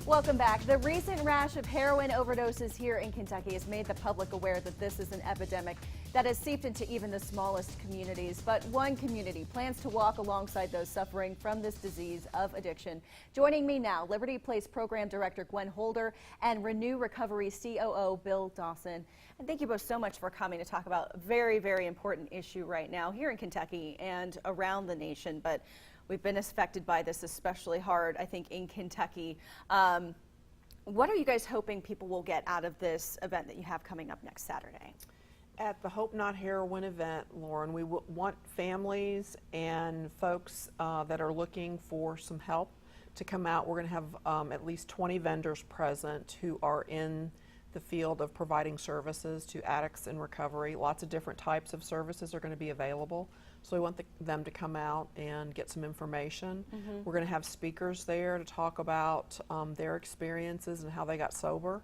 Welcome back. The recent rash of heroin overdoses here in Kentucky has made the public aware that this is an epidemic that has seeped into even the smallest communities. But one community plans to walk alongside those suffering from this disease of addiction. Joining me now, Liberty Place Program Director Gwen Holder and Renew Recovery COO Bill Dawson. And thank you both so much for coming to talk about a very, very important issue right now here in Kentucky and around the nation. But we've been affected by this especially hard, I think, in Kentucky. What are you guys hoping people will get out of this event that you have coming up next Saturday? At the Hope Not Heroin event, Lauren, we want families and folks that are looking for some help to come out. We're going to have at least 20 vendors present who are in the field of providing services to addicts in recovery. Lots of different types of services are going to be available. So we want them to come out and get some information. We're going to have speakers there to talk about their experiences and how they got sober.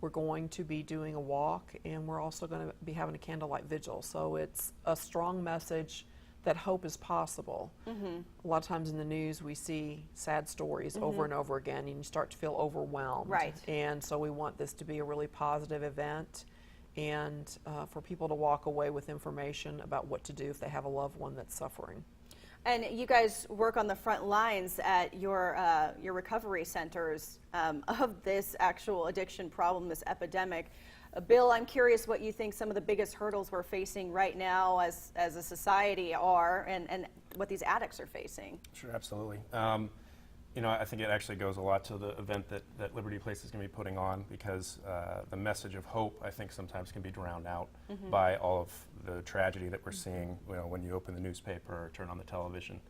We're going to be doing a walk, and we're also going to be having a candlelight vigil. So it's a strong message that hope is possible. A lot of times in the news we see sad stories over and over again, and you start to feel overwhelmed. Right. And so we want this to be a really positive event, and for people to walk away with information about what to do if they have a loved one that's suffering. And you guys work on the front lines at your recovery centers of this actual addiction problem, this epidemic. Bill, I'm curious what you think some of the biggest hurdles we're facing right now as a society are, and what these addicts are facing. Sure, absolutely. You know, I think it actually goes a lot to the event that Liberty Place is going to be putting on, because the message of hope, I think, sometimes can be drowned out by all of the tragedy that we're seeing, you know, when you open the newspaper or turn on the television.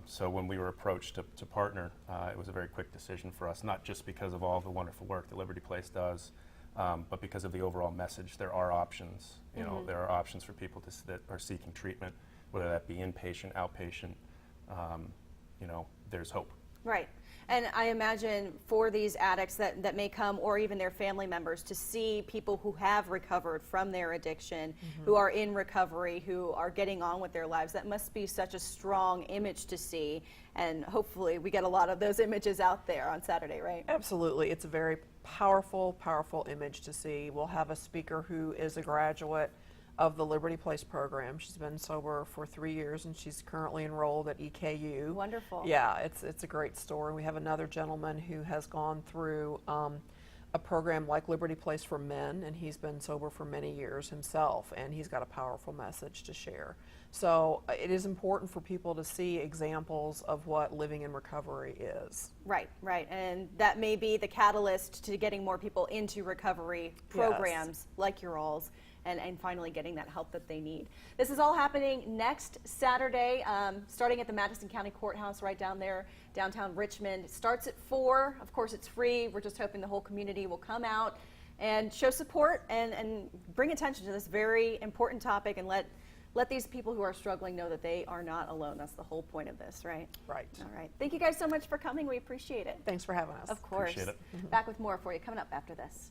So when we were approached to partner, it was a very quick decision for us, not just because of all the wonderful work that Liberty Place does, but because of the overall message. There are options. You know, there are options for people that are seeking treatment, whether that be inpatient, outpatient. You know, there's hope. Right. And I imagine for these addicts that may come, or even their family members, to see people who have recovered from their addiction, who are in recovery, who are getting on with their lives, that must be such a strong image to see. And hopefully we get a lot of those images out there on Saturday, right? Absolutely. It's a very powerful, powerful image to see. We'll have a speaker who is a graduate of the Liberty Place program. She's been sober for 3 years, and she's currently enrolled at EKU. Wonderful. Yeah, it's a great story. We have another gentleman who has gone through a program like Liberty Place for Men, and he's been sober for many years himself, and he's got a powerful message to share. So it is important for people to see examples of what living in recovery is. Right, right. And that may be the catalyst to getting more people into recovery programs like your all's, and finally getting that help that they need. This is all happening next Saturday, starting at the Madison County Courthouse right down there, downtown Richmond. It starts at 4. Of course, it's free. We're just hoping the whole community will come out and show support and bring attention to this very important topic, and let these people who are struggling know that they are not alone. That's the whole point of this, right? Right. All right. Thank you guys so much for coming. We appreciate it. Thanks for having us. Of course. Appreciate it. Back with more for you coming up after this.